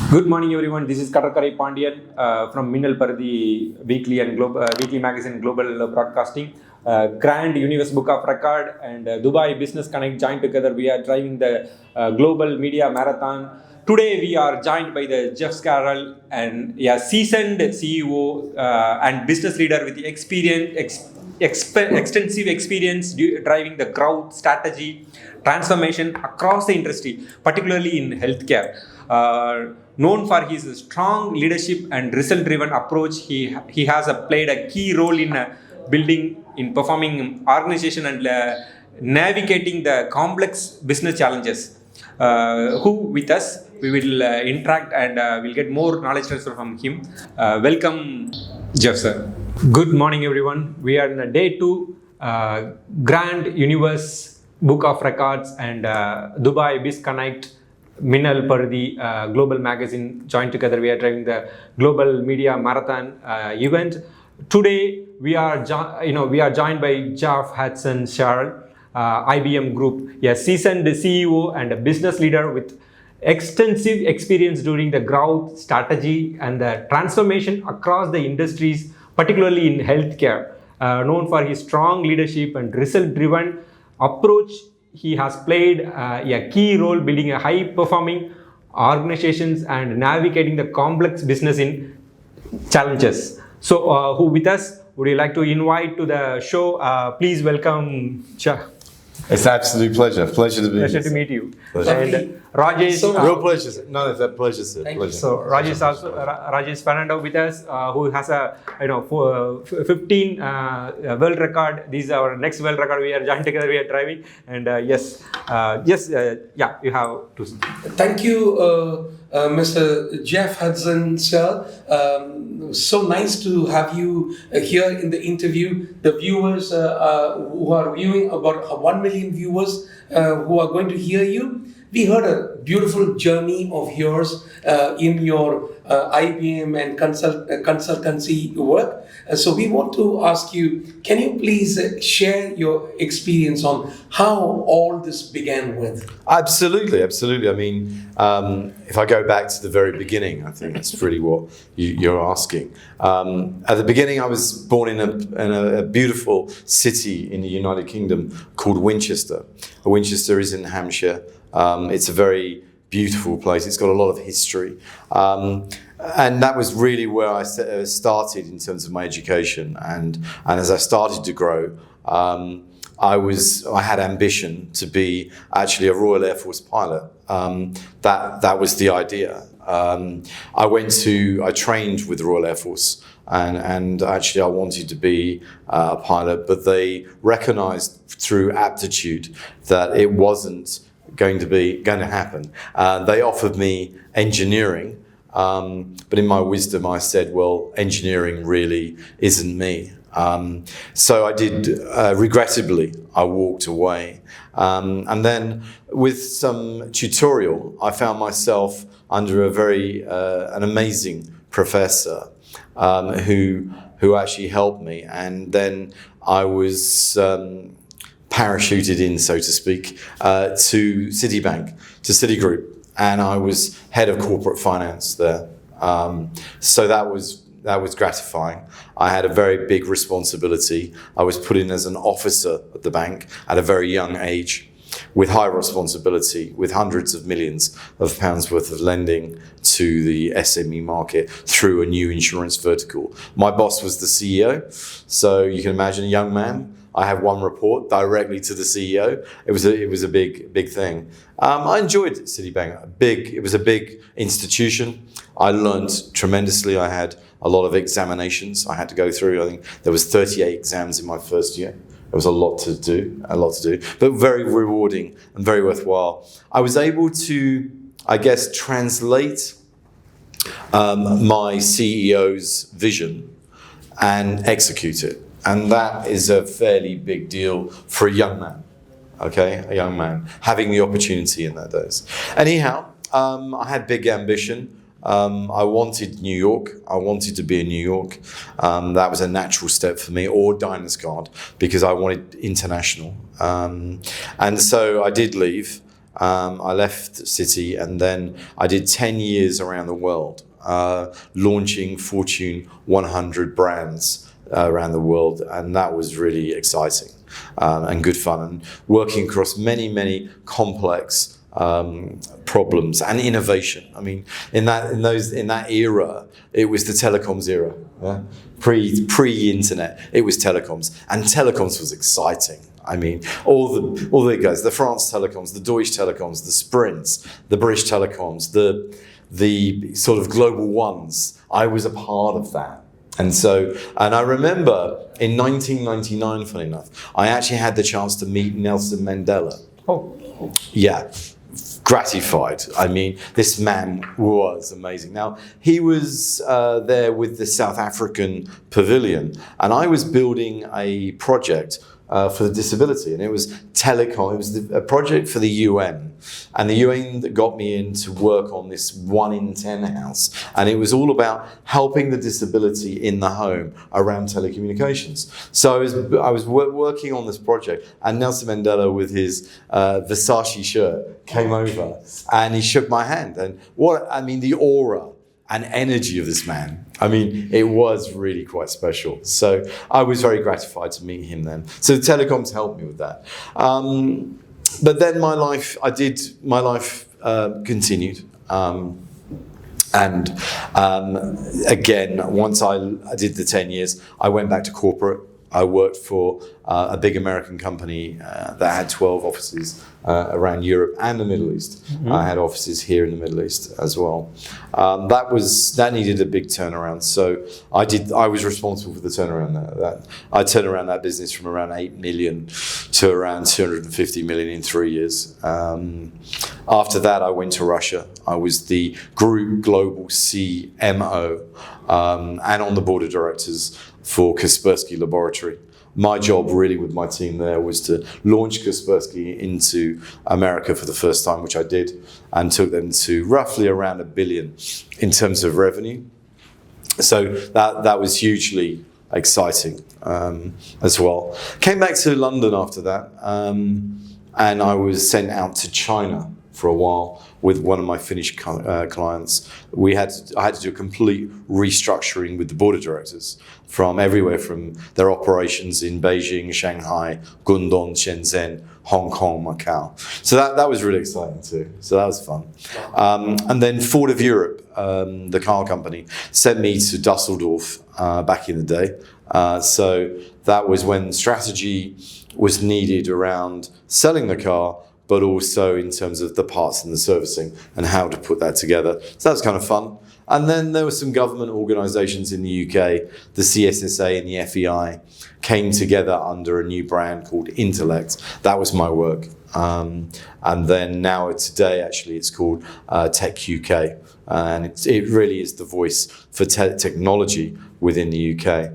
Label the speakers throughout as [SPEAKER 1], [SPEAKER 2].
[SPEAKER 1] Good morning, everyone. This is Katakarai Pandian from Minnal, Parithi weekly and weekly magazine Global Broadcasting. Grand Universe Book of Record and Dubai Business Connect joined together. We are driving the Global Media Marathon. Today we are joined by the Geoff Hudson-Searle and seasoned CEO and business leader with extensive experience driving the growth strategy transformation across the industry, particularly in healthcare. Known for his strong leadership and result-driven approach, he has played a key role in building, in performing organization and navigating the complex business challenges. Who with us, we will interact and we'll get more knowledge transfer from him. Welcome, Geoff, sir. Good morning, everyone. We are in day 2, Grand Universe Book of Records and Dubai Bizz Connect, Minnal Parithi Global Magazine joined together. We are driving the Global Media Marathon event. Today we are joined by Geoff Hudson-Searle, IBEM Group, a seasoned CEO and a business leader with extensive experience during the growth strategy and the transformation across the industries, particularly in healthcare. Known for his strong leadership and result-driven approach, he has played a key role building a high-performing organizations and navigating the complex business in challenges. So, who with us would you like to invite to the show? Please welcome Geoff.
[SPEAKER 2] It's an absolute pleasure. Pleasure to be here.
[SPEAKER 1] Pleasure to meet you.
[SPEAKER 2] Pleasure.
[SPEAKER 1] And Rajesh.
[SPEAKER 2] Real pleasure. No, it's a pleasure, sir.
[SPEAKER 1] Thank
[SPEAKER 2] pleasure.
[SPEAKER 1] You. So Rajesh Fernando with us, who has a 15 world record. This is our next world record. We are joined together. We are driving, and you have to.
[SPEAKER 3] Thank you, Mr. Geoff Hudson-Searle. So nice to have you here in the interview. The viewers who are viewing, about 1 million viewers who are going to hear you. We heard a beautiful journey of yours in your IBM and consultancy work. So we want to ask you, can you please share your experience on how all this began with?
[SPEAKER 2] Absolutely. I mean, if I go back to the very beginning, I think that's really what you're asking. At the beginning, I was born in a beautiful city in the United Kingdom called Winchester. Winchester is in Hampshire. It's a very beautiful place. It's got a lot of history. And that was really where I started in terms of my education. And as I started to grow, I had ambition to be actually a Royal Air Force pilot. That was the idea. I trained with the Royal To Force. And actually I wanted to be a pilot, but they recognized through aptitude that it wasn't going to happen. They offered me engineering, but in my wisdom I said, well, engineering really isn't me. So I did, regrettably, I walked away. And then with some tutorial, I found myself under an amazing professor who actually helped me. And then I was parachuted in, so to speak, to Citigroup, and I was head of corporate finance there. So that was gratifying. I had a very big responsibility. I was put in as an officer at the bank at a very young age, with high responsibility, with hundreds of millions of pounds worth of lending to the SME market through a new insurance vertical. My boss was the CEO, so you can imagine a young man. I had one report directly to the CEO. It was a big thing. I enjoyed Citibank. It was a big institution. I learned tremendously. I had a lot of examinations I had to go through. I think there was 38 exams in my first year. There was a lot to do, but very rewarding and very worthwhile. I was able to, I guess, translate my CEO's vision and execute it. And that is a fairly big deal for a young man, a young man, having the opportunity in those days. Anyhow, I had big ambition. I wanted New York. I wanted to be in New York. That was a natural step for me, or Diners Guard, because I wanted international. And so I did leave. I left City, and then I did 10 years around the world, launching Fortune 100 brands around the world, and that was really exciting and good fun, and working across many, many complex problems and innovation. I mean, in that era, it was the telecoms era, yeah? pre-internet. It was telecoms, and telecoms was exciting. I mean, all the guys, the France Telecoms, the Deutsche Telecoms, the Sprints, the British Telecoms, the sort of global ones. I was a part of that. And I remember in 1999, funny enough, I actually had the chance to meet Nelson Mandela.
[SPEAKER 1] Oh.
[SPEAKER 2] Yeah, gratified. I mean, this man was amazing. Now, he was there with the South African Pavilion, and I was building a project for the disability, and it was telecom. It was a project for the UN, and the UN that got me in to work on this 1 in 10 house, and it was all about helping the disability in the home around telecommunications. So I was working on this project, and Nelson Mandela with his Versace shirt came over, and he shook my hand, and the aura and energy of this man. I mean, it was really quite special. So I was very gratified to meet him then. So the telecoms helped me with that. But then my life continued. Again, once I did the 10 years, I went back to corporate. I worked for a big American company that had 12 offices around Europe and the Middle East. Mm-hmm. I had offices here in the Middle East as well. That needed a big turnaround. So I was responsible for the turnaround there. I turned around that business from around 8 million to around 250 million in 3 years. After that, I went to Russia. I was the group global CMO and on the board of directors for Kaspersky Laboratory. My job really with my team there was to launch Kaspersky into America for the first time, which I did, and took them to roughly around $1 billion in terms of revenue. So that was hugely exciting as well. Came back to London after that, and I was sent out to China for a while with one of my Finnish clients. I had to do a complete restructuring with the board of directors from everywhere, from their operations in Beijing, Shanghai, Guangdong, Shenzhen, Hong Kong, Macau. So that was really exciting too. So that was fun. And then Ford of Europe, the car company, sent me to Dusseldorf back in the day. So that was when strategy was needed around selling the car, but also in terms of the parts and the servicing and how to put that together. So that was kind of fun. And then there were some government organisations in the UK, the CSSA and the FEI, came together under a new brand called Intellect. That was my work. And then now today, actually, it's called Tech UK. And it really is the voice for technology within the UK.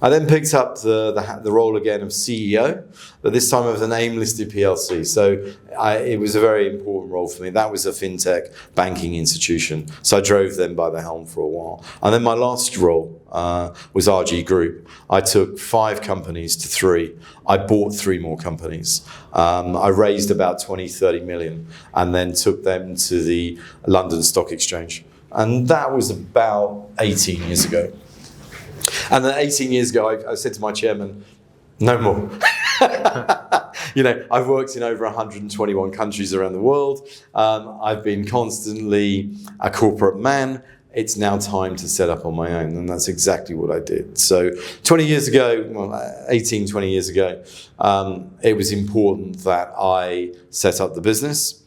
[SPEAKER 2] I then picked up the role again of CEO, but this time of an AIM-listed PLC. So it was a very important role for me. That was a fintech banking institution. So I drove them by the helm for a while. And then my last role was RG Group. I took 5 companies to 3. I bought 3 more companies. I raised about 20-30 million and then took them to the London Stock Exchange. And that was about 18 years ago. And then 18 years ago, I said to my chairman, no more. I've worked in over 121 countries around the world. I've been constantly a corporate man. It's now time to set up on my own. And that's exactly what I did. So 20 years ago, 20 years ago, it was important that I set up the business.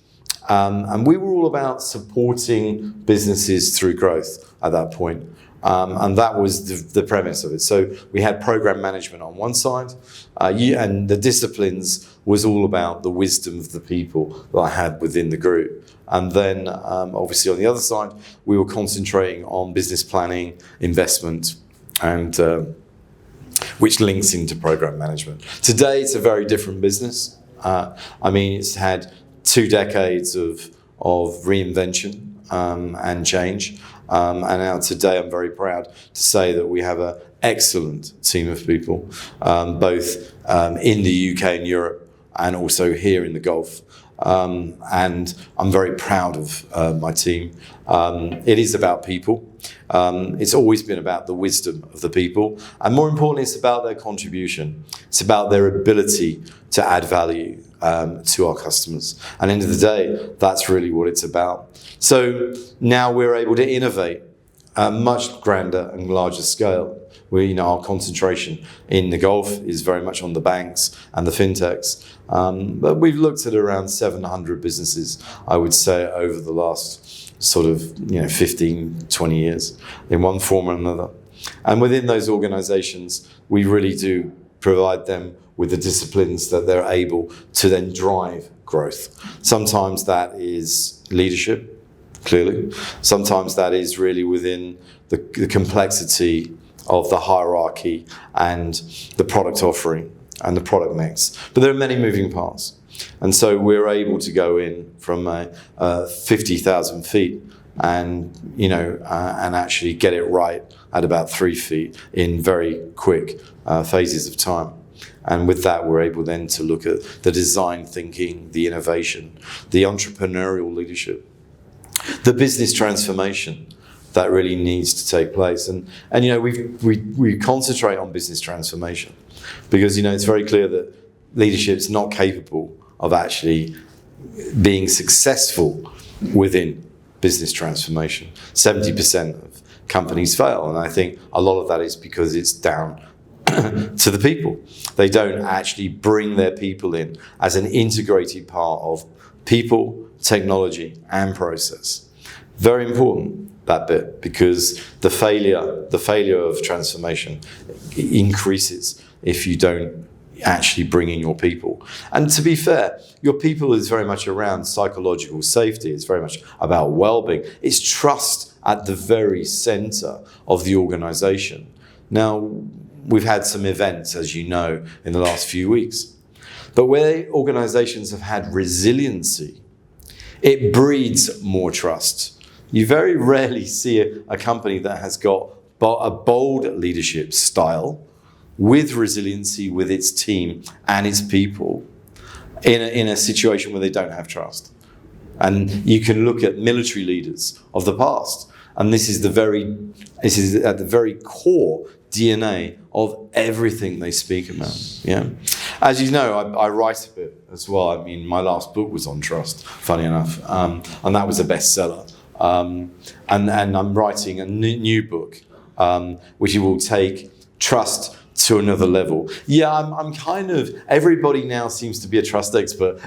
[SPEAKER 2] And we were all about supporting businesses through growth at that point. And that was the premise of it. So we had program management on one side, and the disciplines was all about the wisdom of the people that I had within the group. And then obviously on the other side, we were concentrating on business planning, investment, and which links into program management. Today, it's a very different business. It's had 2 decades of reinvention and change. And now today I'm very proud to say that we have an excellent team of people, both in the UK and Europe, and also here in the Gulf. And I'm very proud of my team. It is about people. It's always been about the wisdom of the people. And more importantly, it's about their contribution. It's about their ability to add value to our customers. And at the end of the day, that's really what it's about. So now we're able to innovate at a much grander and larger scale. Our concentration in the Gulf is very much on the banks and the fintechs. But we've looked at around 700 businesses, I would say, over the last sort of 15, 20 years in one form or another. And within those organizations, we really do provide them with the disciplines that they're able to then drive growth. Sometimes that is leadership, clearly. Sometimes that is really within the complexity of the hierarchy and the product offering and the product mix. But there are many moving parts. And so we're able to go in from 50,000 feet and actually get it right at about 3 feet in very quick phases of time. And with that, we're able then to look at the design thinking, the innovation, the entrepreneurial leadership, the business transformation that really needs to take place. And we concentrate on business transformation because, it's very clear that leadership's not capable of actually being successful within business transformation. 70% of companies fail. And I think a lot of that is because it's down to the people. They don't actually bring their people in as an integrated part of people, technology, and process. Very important, that bit, because the failure of transformation increases if you don't actually bring in your people. And to be fair, your people is very much around psychological safety. It's very much about well-being. It's trust at the very center of the organization. Now, we've had some events, as you know, in the last few weeks. But where organizations have had resiliency, it breeds more trust. You very rarely see a company that has got a bold leadership style with resiliency with its team and its people in a situation where they don't have trust. And you can look at military leaders of the past, and this is at the very core DNA of everything they speak about. Yeah, as you know, I write a bit as well. I mean, my last book was on trust, funny enough, and that was a bestseller. And I'm writing a new book, which will take trust to another level. Yeah, I'm kind of, everybody now seems to be a trust expert.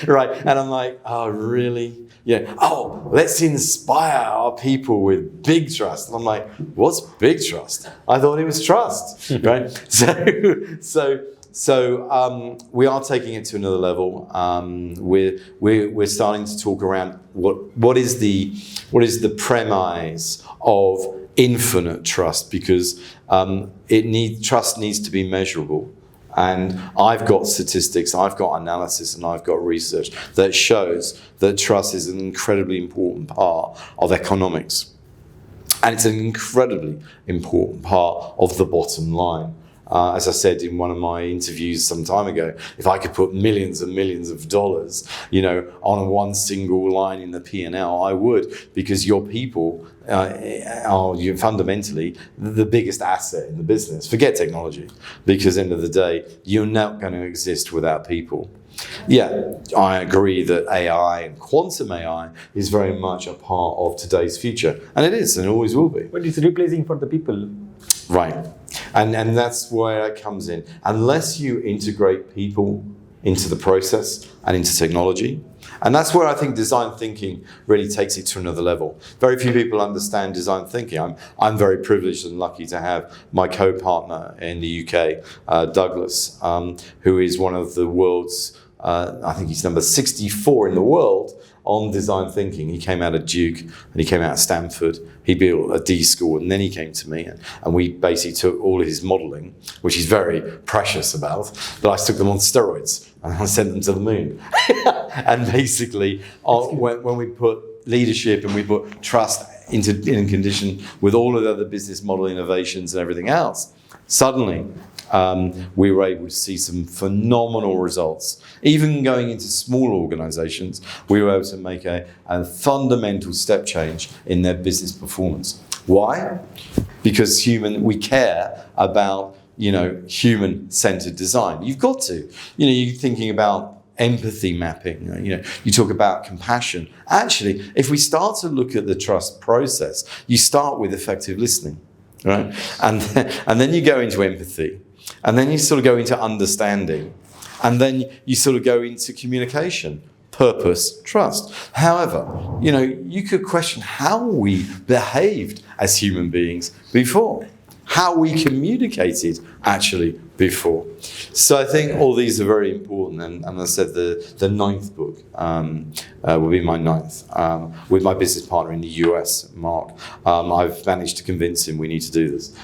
[SPEAKER 2] Right, and I'm like, oh, really? Yeah, oh, let's inspire our people with big trust. And I'm like, what's big trust? I thought it was trust, right? So we are taking it to another level. We're starting to talk around what is the premise of infinite trust, because trust needs to be measurable. And I've got statistics, I've got analysis, and I've got research that shows that trust is an incredibly important part of economics. And it's an incredibly important part of the bottom line. As I said in one of my interviews some time ago, if I could put millions and millions of dollars, on one single line in the P&L, I would, because your people are fundamentally the biggest asset in the business. Forget technology, because at the end of the day, you're not going to exist without people. Yeah, I agree that AI and quantum AI is very much a part of today's future. And it is, and it always will be.
[SPEAKER 1] But it's replacing for the people.
[SPEAKER 2] Right. And that's where it comes in. Unless you integrate people into the process and into technology, and that's where I think design thinking really takes it to another level. Very few people understand design thinking. I'm very privileged and lucky to have my co-partner in the UK, Douglas, who is one of the world's, I think he's number 64 in the world on design thinking. He came out of Duke and he came out of Stanford. He built a D school, and then he came to me, and we basically took all of his modeling, which he's very precious about, but I took them on steroids and I sent them to the moon. And basically, when we put leadership and we put trust in condition with all of the other business model innovations and everything else, suddenly we were able to see some phenomenal results. Even going into small organizations, we were able to make a fundamental step change in their business performance. Why? Because we care about, human-centered design. You've got to. You're thinking about empathy mapping, you talk about compassion. Actually, if we start to look at the trust process, you start with effective listening, right? And then you go into empathy, and then you sort of go into understanding, and then you sort of go into communication, purpose, trust. However, you could question how we behaved as human beings before, how we communicated actually before. So I think all these are very important, and as I said, the ninth book will be my ninth, with my business partner in the US, Mark. I've managed to convince him we need to do this.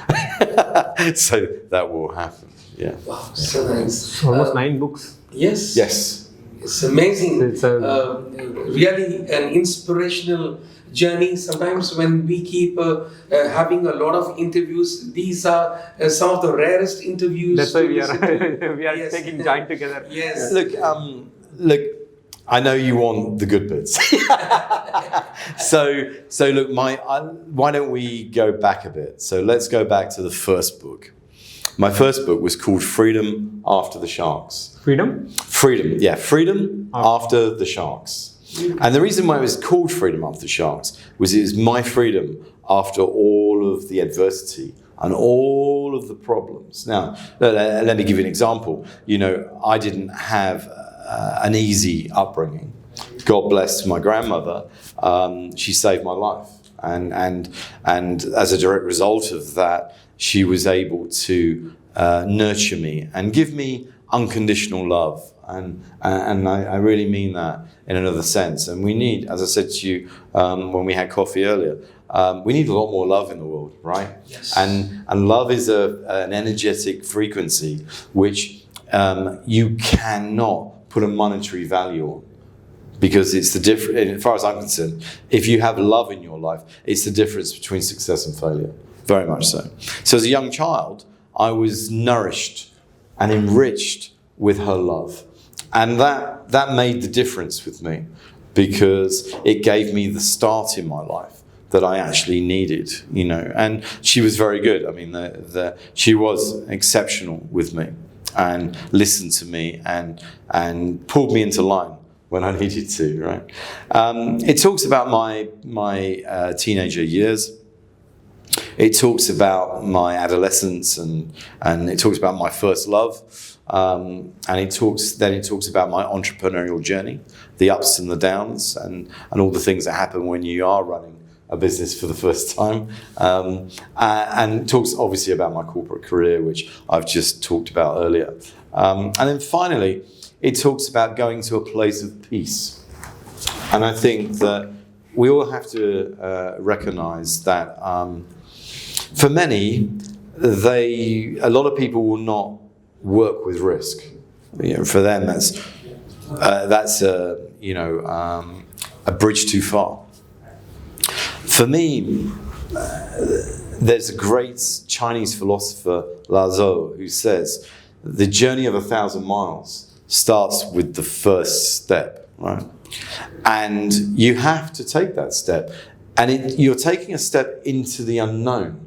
[SPEAKER 2] So that will happen, yeah.
[SPEAKER 3] Wow, so nice.
[SPEAKER 1] Almost 9 books.
[SPEAKER 3] Yes.
[SPEAKER 2] Yes.
[SPEAKER 3] It's amazing.
[SPEAKER 1] It's
[SPEAKER 3] really an inspirational journey. Sometimes when we keep having a lot of interviews, these are some of the rarest interviews.
[SPEAKER 1] That's why we
[SPEAKER 3] listen to.
[SPEAKER 1] are
[SPEAKER 3] Yes.
[SPEAKER 1] taking joint together.
[SPEAKER 3] Yes.
[SPEAKER 2] Look, I know you want the good bits. So look, why don't we go back a bit? So let's go back to the first book. My first book was called Freedom After the Sharks.
[SPEAKER 1] Freedom?
[SPEAKER 2] Freedom, yeah, Freedom After the Sharks. And the reason why it was called Freedom After the Sharks was it was my freedom after all of the adversity and all of the problems. Now, let me give you an example. I didn't have an easy upbringing. God bless my grandmother. She saved my life. And as a direct result of that, she was able to nurture me and give me unconditional love. And I really mean that in another sense. And we need, as I said to you when we had coffee earlier, we need a lot more love in the world, right?
[SPEAKER 3] Yes.
[SPEAKER 2] And love is an energetic frequency which you cannot put a monetary value on. Because it's the difference, as far as I'm concerned, if you have love in your life, it's the difference between success and failure. Very much so. So as a young child, I was nourished and enriched with her love. And that made the difference with me, because it gave me the start in my life that I actually needed, And she was very good. I mean, she was exceptional with me and listened to me and pulled me into line when I needed to, right? It talks about my teenager years. It talks about my adolescence and it talks about my first love. And it talks about my entrepreneurial journey, the ups and the downs and all the things that happen when you are running a business for the first time. And talks obviously about my corporate career, which I've just talked about earlier. And then finally, it talks about going to a place of peace. And I think that we all have to recognize that for many, a lot of people will not work with risk. For them, that's a bridge too far. For me, there's a great Chinese philosopher, Lao Tzu, who says the journey of 1,000 miles starts with the first step, right? And you have to take that step. And you're taking a step into the unknown.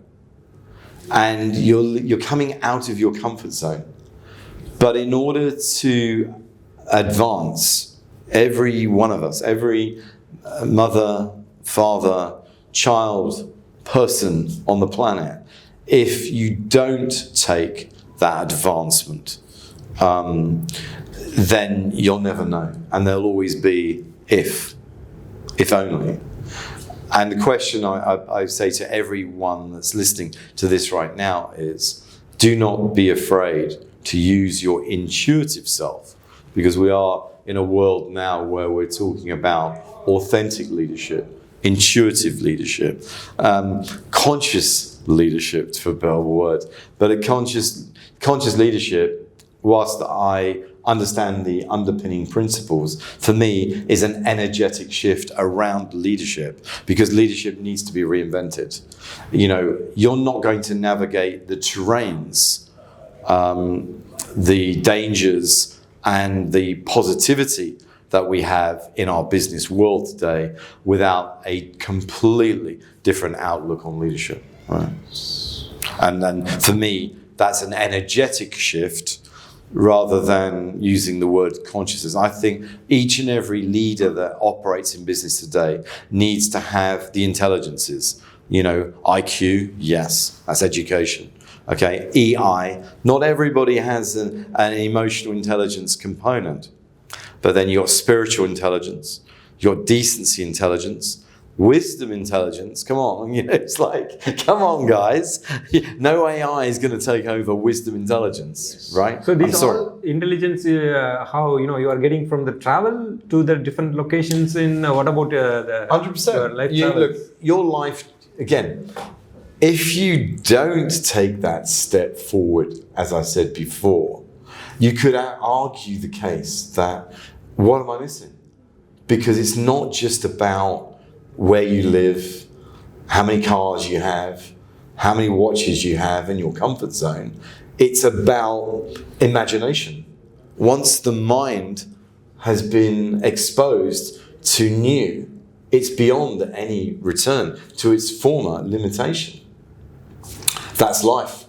[SPEAKER 2] And you're coming out of your comfort zone. But in order to advance, every one of us, every mother, father, child, person on the planet, if you don't take that advancement, then you'll never know. And there'll always be if only. And the question I say to everyone that's listening to this right now is, do not be afraid to use your intuitive self, because we are in a world now where we're talking about authentic leadership, intuitive leadership, conscious leadership, for a better word. But a conscious leadership, whilst I understand the underpinning principles, for me is an energetic shift around leadership, because leadership needs to be reinvented. You're not going to navigate the terrains the dangers and the positivity that we have in our business world today without a completely different outlook on leadership. Right? And then for me, that's an energetic shift rather than using the word consciousness. I think each and every leader that operates in business today needs to have the intelligences. You know, IQ, yes, that's education. Okay, EI, not everybody has an emotional intelligence component. But then you've got spiritual intelligence, you've got decency intelligence, wisdom intelligence. Come on, you know, it's like, come on, guys. No AI is going to take over wisdom intelligence, right?
[SPEAKER 1] So these all intelligence, how you are getting from the travel to the different locations in. What about the
[SPEAKER 2] 100%?
[SPEAKER 1] Your life travel?
[SPEAKER 2] Look, your life again. If you don't take that step forward, as I said before, you could argue the case that, what am I missing? Because it's not just about where you live, how many cars you have, how many watches you have in your comfort zone. It's about imagination. Once the mind has been exposed to new, it's beyond any return to its former limitation. That's life.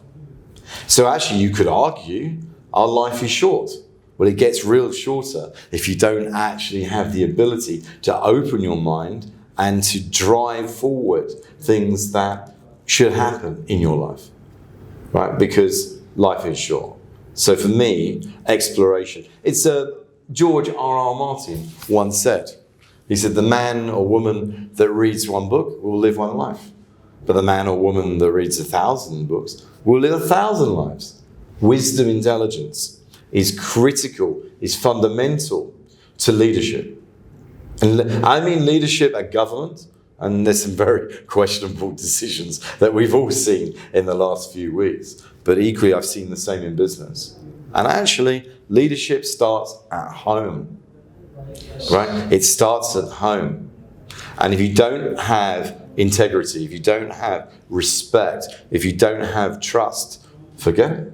[SPEAKER 2] So actually you could argue our life is short. Well, it gets real shorter if you don't actually have the ability to open your mind and to drive forward things that should happen in your life, right? Because life is short. So for me, exploration. It's George R.R. Martin once said. He said, the man or woman that reads one book will live one life. But the man or woman that reads 1,000 books will live 1,000 lives. Wisdom intelligence is critical, is fundamental to leadership. And I mean leadership at government, and there's some very questionable decisions that we've all seen in the last few weeks. But equally, I've seen the same in business. And actually, leadership starts at home, right? It starts at home. And if you don't have integrity, if you don't have respect, if you don't have trust, forget it.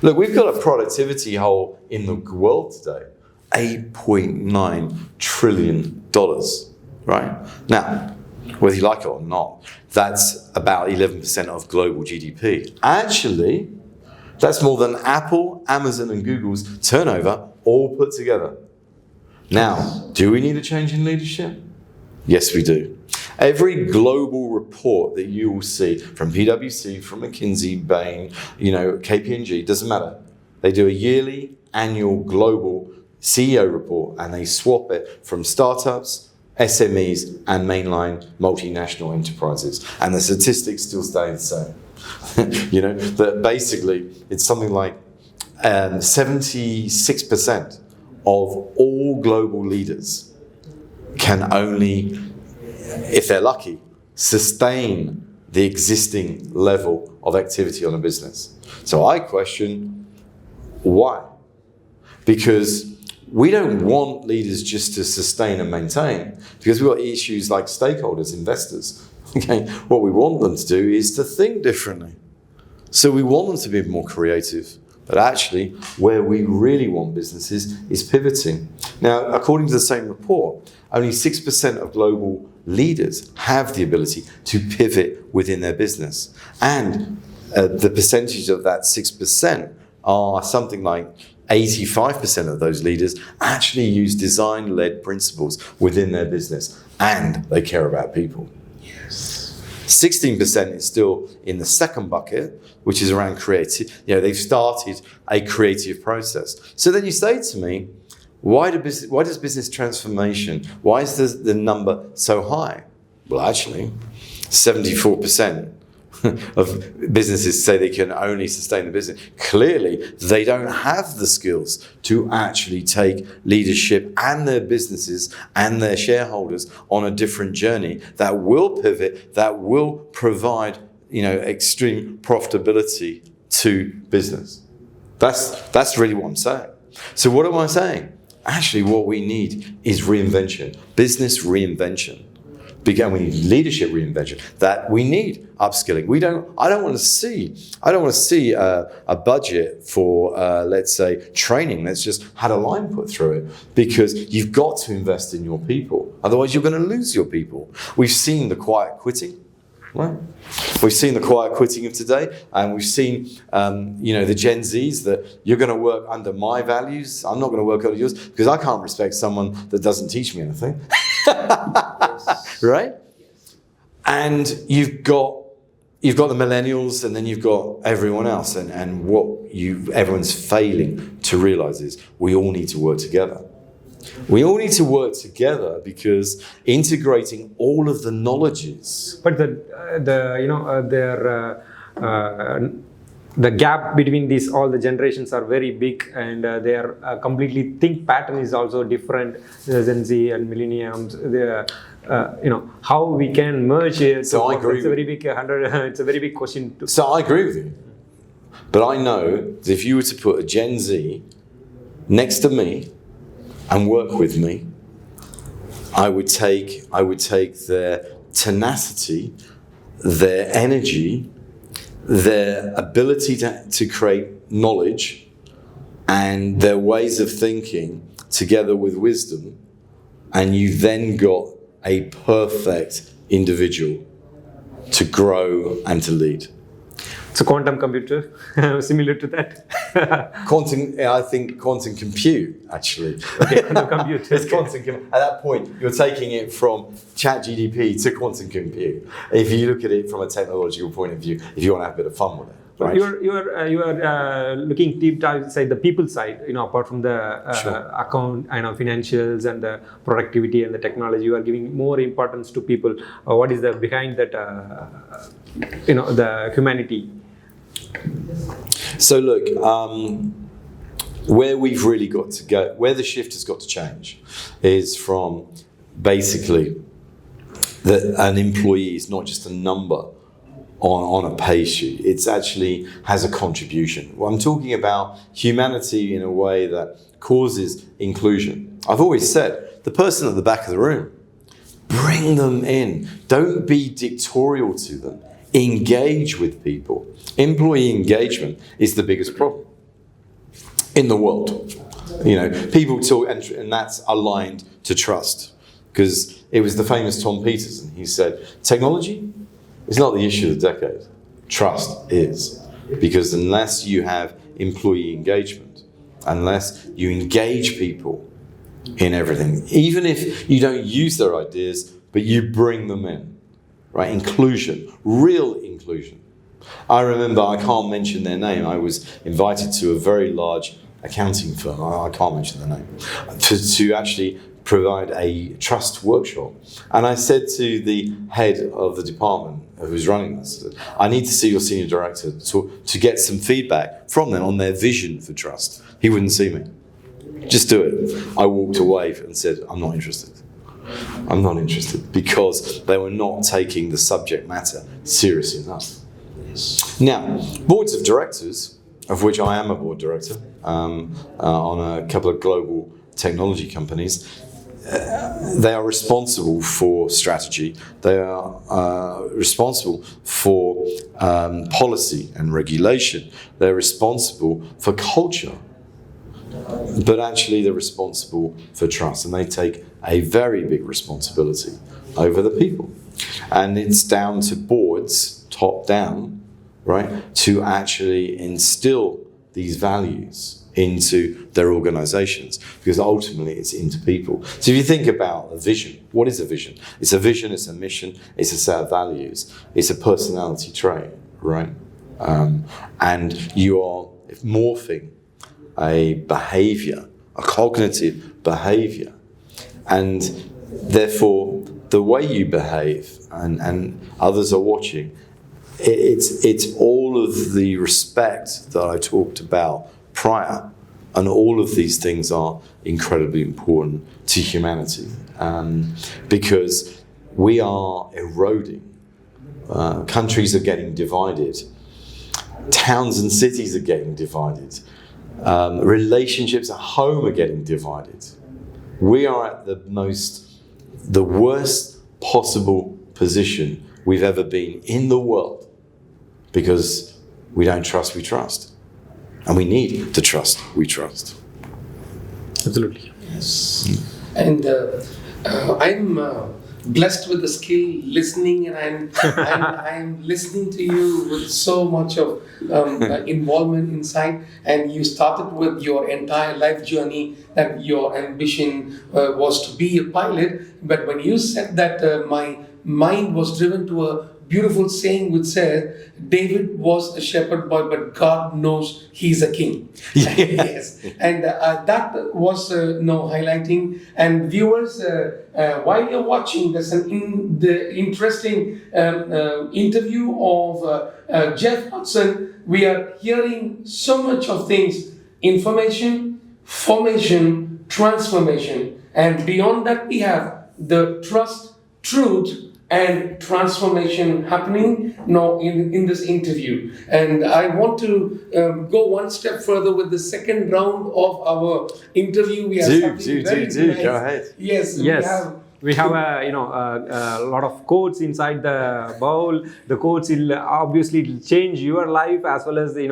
[SPEAKER 2] Look, we've got a productivity hole in the world today, $8.9 trillion, right? Now, whether you like it or not, that's about 11% of global GDP. Actually, that's more than Apple, Amazon, and Google's turnover all put together. Now, do we need a change in leadership? Yes, we do. Every global report that you will see from PwC, from McKinsey, Bain, KPMG, doesn't matter. They do a yearly, annual global CEO report, and they swap it from startups, SMEs, and mainline multinational enterprises. And the statistics still stay the same. That basically it's something like 76% of all global leaders can only, if they're lucky, sustain the existing level of activity on a business. So I question why? Because we don't want leaders just to sustain and maintain, because we've got issues like stakeholders, investors. Okay, what we want them to do is to think differently. So we want them to be more creative. But actually, where we really want businesses is pivoting. Now, according to the same report, only 6% of global leaders have the ability to pivot within their business. And the percentage of that 6% are something like 85% of those leaders actually use design-led principles within their business, and they care about people. 16% is still in the second bucket, which is around creative. They've started a creative process. So then you say to me, why does business transformation, why is the number so high? Well, actually, 74% of businesses say they can only sustain the business. Clearly, they don't have the skills to actually take leadership and their businesses and their shareholders on a different journey that will pivot, that will provide, extreme profitability to business. That's really what I'm saying. So what am I saying? Actually, what we need is reinvention, business reinvention. And we need leadership reinvention. That we need upskilling. I don't want to see a budget for let's say training that's just had a line put through it, because you've got to invest in your people. Otherwise, you're going to lose your people. We've seen the quiet quitting. Right. We've seen the quiet quitting of today, and we've seen, the Gen Zs that you're going to work under my values. I'm not going to work under yours because I can't respect someone that doesn't teach me anything. Right? And you've got the millennials, and then you've got everyone else, and what everyone's failing to realize is we all need to work together. We all need to work together, because integrating all of the knowledges.
[SPEAKER 1] But the gap between all the generations are very big, and their completely think pattern is also different. Gen Z and millenniums, how we can merge it.
[SPEAKER 2] So I agree.
[SPEAKER 1] It's a very big it's a very big question.
[SPEAKER 2] So I agree with you, but I know that if you were to put a Gen Z next to me and work with me, I would take their tenacity, their energy, their ability to create knowledge, and their ways of thinking together with wisdom, and you then got a perfect individual to grow and to lead.
[SPEAKER 1] It's a quantum computer, similar to that.
[SPEAKER 2] I think quantum compute, actually.
[SPEAKER 1] Okay, quantum compute.
[SPEAKER 2] It's at that point, you're taking it from ChatGPT to quantum compute. If you look at it from a technological point of view, if you want to have a bit of fun with it. Right?
[SPEAKER 1] You are looking deep dive inside the people side, apart from the account, financials and the productivity and the technology. You are giving more importance to people. What is the behind that, the humanity?
[SPEAKER 2] So look, where we've really got to go, where the shift has got to change, is from basically that an employee is not just a number on a pay sheet. It's actually has a contribution. Well, I'm talking about humanity in a way that causes inclusion. I've always said, the person at the back of the room, bring them in. Don't be dictatorial to them. Engage with people. Employee engagement is the biggest problem in the world. People talk, and that's aligned to trust. Because it was the famous Tom Peterson. He said, technology is not the issue of the decade. Trust is. Because unless you have employee engagement, unless you engage people in everything, even if you don't use their ideas, but you bring them in, right? Inclusion, real inclusion. I remember, I can't mention their name, I was invited to a very large accounting firm, I can't mention the name, to actually provide a trust workshop. And I said to the head of the department who's running this, I need to see your senior director to get some feedback from them on their vision for trust. He wouldn't see me. Just do it. I walked away and said, I'm not interested. I'm not interested, because they were not taking the subject matter seriously enough. Now, boards of directors, of which I am a board director, on a couple of global technology companies, they are responsible for strategy. They are responsible for policy and regulation. They're responsible for culture. But actually they're responsible for trust, and they take a very big responsibility over the people. And it's down to boards, top down, right, to actually instill these values into their organizations, because ultimately it's into people. So if you think about a vision, what is a vision? It's a vision, it's a mission, it's a set of values, it's a personality trait, right? And you are morphing a behavior, a cognitive behavior, and therefore the way you behave and others are watching, it's all of the respect that I talked about prior, and all of these things are incredibly important to humanity, because we are eroding. Countries are getting divided. Towns and cities are getting divided. Relationships at home are getting divided. We are at the worst possible position we've ever been in the world, because we don't trust, we trust. And we need to trust, we trust.
[SPEAKER 1] Absolutely.
[SPEAKER 3] Yes. And I'm blessed with the skill listening, and I'm listening to you with so much of involvement inside. And you started with your entire life journey that your ambition was to be a pilot. But when you said that, my mind was driven to a beautiful saying which said, David was a shepherd boy, but God knows he's a king. Yes. And that was highlighting. And viewers, while you're watching, there's the interesting interview of Geoff Hudson. We are hearing so much of things: information, formation, transformation. And beyond that, we have the trust, truth, and transformation happening now in this interview. And I want to go one step further with the second round of our interview. We have
[SPEAKER 2] Do. Go ahead.
[SPEAKER 3] Yes.
[SPEAKER 1] We have a lot of quotes inside the bowl. The quotes will obviously change your life as well as the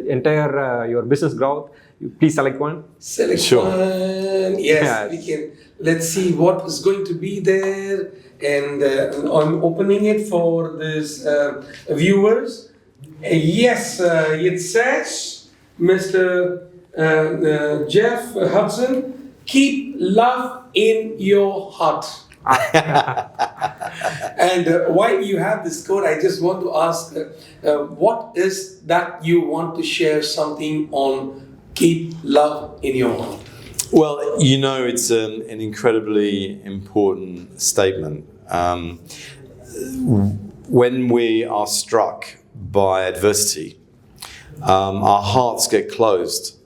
[SPEAKER 1] entire your business growth. Please select one.
[SPEAKER 3] Select one. Yes, we can. Let's see what is going to be there. And I'm opening it for this viewers. Yes, it says, Mr. Geoff Hudson, keep love in your heart. And while you have this quote, I just want to ask, what is that you want to share something on keep love in your heart?
[SPEAKER 2] Well, it's an incredibly important statement. When we are struck by adversity, our hearts get closed.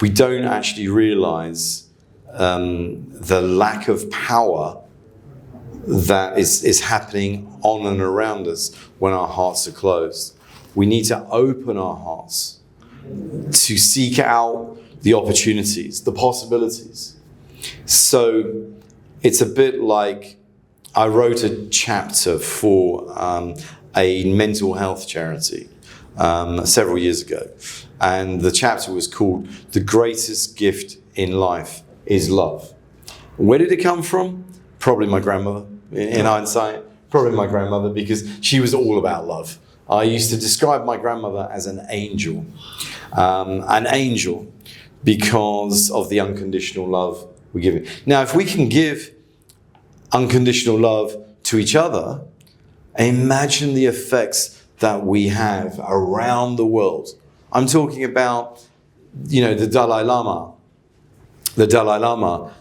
[SPEAKER 2] We don't actually realize the lack of power that is happening on and around us when our hearts are closed. We need to open our hearts to seek out the opportunities, the possibilities. So it's a bit like I wrote a chapter for a mental health charity several years ago. And the chapter was called The Greatest Gift in Life is Love. Where did it come from? Probably my grandmother, in hindsight. Probably my grandmother, because she was all about love. I used to describe my grandmother as an angel. An angel because of the unconditional love we give. Now, if we can give unconditional love to each other, imagine the effects that we have around the world. I'm talking about, the Dalai Lama. The Dalai Lama,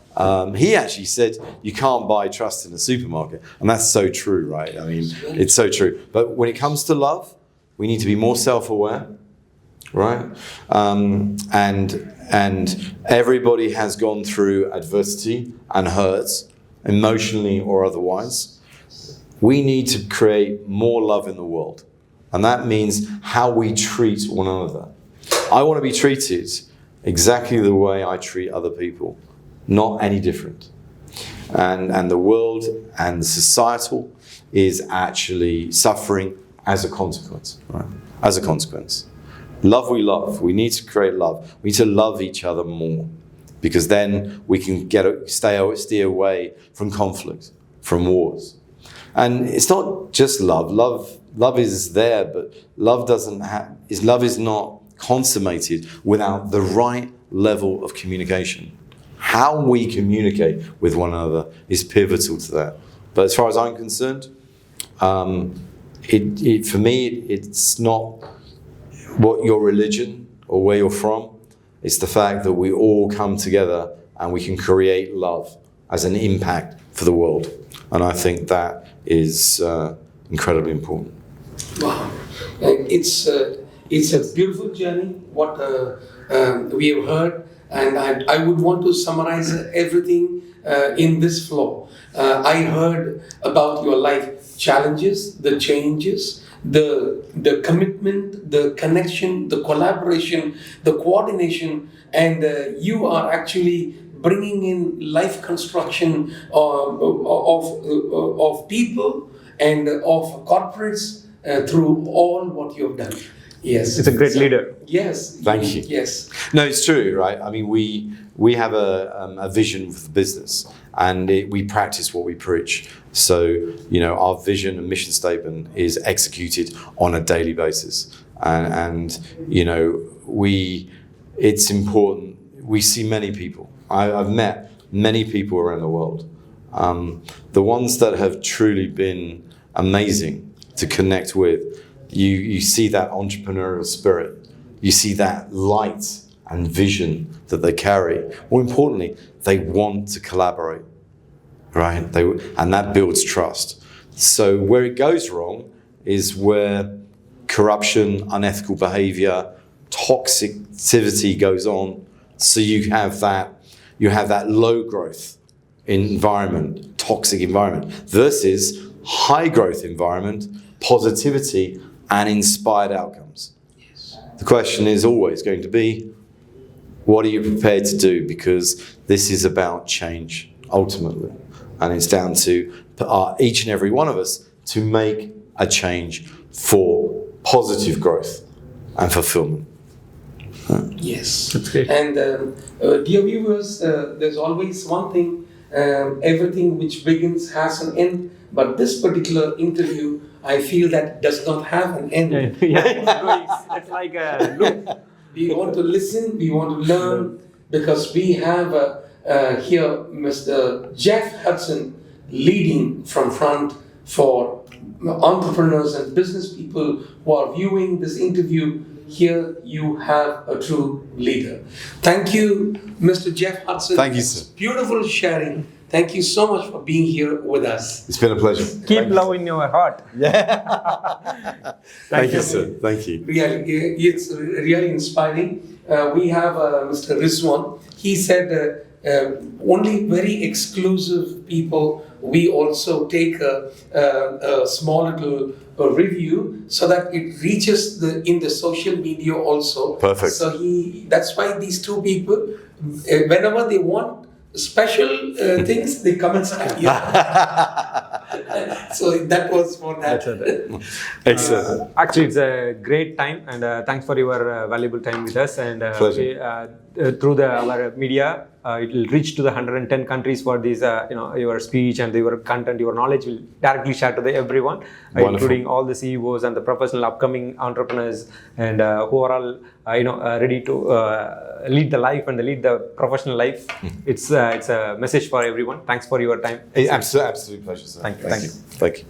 [SPEAKER 2] he actually said you can't buy trust in a supermarket. And that's so true, right? I mean, it's so true. But when it comes to love, we need to be more self-aware, right? And everybody has gone through adversity and hurts, emotionally or otherwise. We need to create more love in the world. And that means how we treat one another. I want to be treated exactly the way I treat other people, not any different. And the world and the societal is actually suffering as a consequence, right? As a consequence. Love we love. We need to create love. We need to love each other more, because then we can steer away from conflict, from wars. And it's not just love. Love is there, but love is not consummated without the right level of communication. How we communicate with one another is pivotal to that. But as far as I'm concerned, for me, it's not what your religion or where you're from. It's the fact that we all come together and we can create love as an impact for the world. And I think that is incredibly important.
[SPEAKER 3] Wow. It's a beautiful journey, what we have heard. And I would want to summarize everything in this flow. I heard about your life challenges, the changes, the commitment, the connection, the collaboration, the coordination, and you are actually bringing in life construction of people and of corporates through all what you have done. Yes,
[SPEAKER 1] It's a great leader.
[SPEAKER 3] Yes,
[SPEAKER 2] Thank you.
[SPEAKER 3] Yes,
[SPEAKER 2] No, it's true, right? I mean, we have a vision for the business, and we practice what we preach. So, you know, our vision and mission statement is executed on a daily basis, and you know, it's important. We see many people. I've met many people around the world. The ones that have truly been amazing to connect with. You see that entrepreneurial spirit. You see that light and vision that they carry. More importantly, they want to collaborate, right? And that builds trust. So where it goes wrong is where corruption, unethical behavior, toxicity goes on. So you have that low growth environment, toxic environment, versus high growth environment, positivity, and inspired outcomes. Yes. The question is always going to be, what are you prepared to do? Because this is about change, ultimately. And it's down to each and every one of us to make a change for positive growth and fulfillment.
[SPEAKER 3] Yes.
[SPEAKER 1] That's great.
[SPEAKER 3] And dear viewers, there's always one thing, everything which begins has an end, but this particular interview, I feel that does not have an end.
[SPEAKER 1] It's like a loop.
[SPEAKER 3] We want to listen, we want to learn, because we have here Mr. Geoff Hudson leading from front for entrepreneurs and business people who are viewing this interview. Here you have a true leader. Thank you, Mr. Geoff Hudson.
[SPEAKER 2] Thank you, sir.
[SPEAKER 3] Beautiful sharing. Thank you so much for being here with us.
[SPEAKER 2] It's been a pleasure.
[SPEAKER 1] Keep love in your heart.
[SPEAKER 2] Thank you, sir. Thank you.
[SPEAKER 3] Really, it's really inspiring. We have Mr. Rizwan. He said only very exclusive people. We also take a small little review so that it reaches in the social media also.
[SPEAKER 2] Perfect.
[SPEAKER 3] So that's why these two people, whenever they want special things, they come and say, so that was for that.
[SPEAKER 2] Excellent.
[SPEAKER 1] Actually, it's a great time, and thanks for your valuable time with us. And through our media, it will reach to the 110 countries for this. Your speech and your content, your knowledge will directly share to everyone, including all the CEOs and the professional upcoming entrepreneurs, and who are all ready to lead the life and lead the professional life. It's a message for everyone. Thanks for your time.
[SPEAKER 2] Absolute pleasure, sir.
[SPEAKER 1] Thank you.
[SPEAKER 2] Thank you.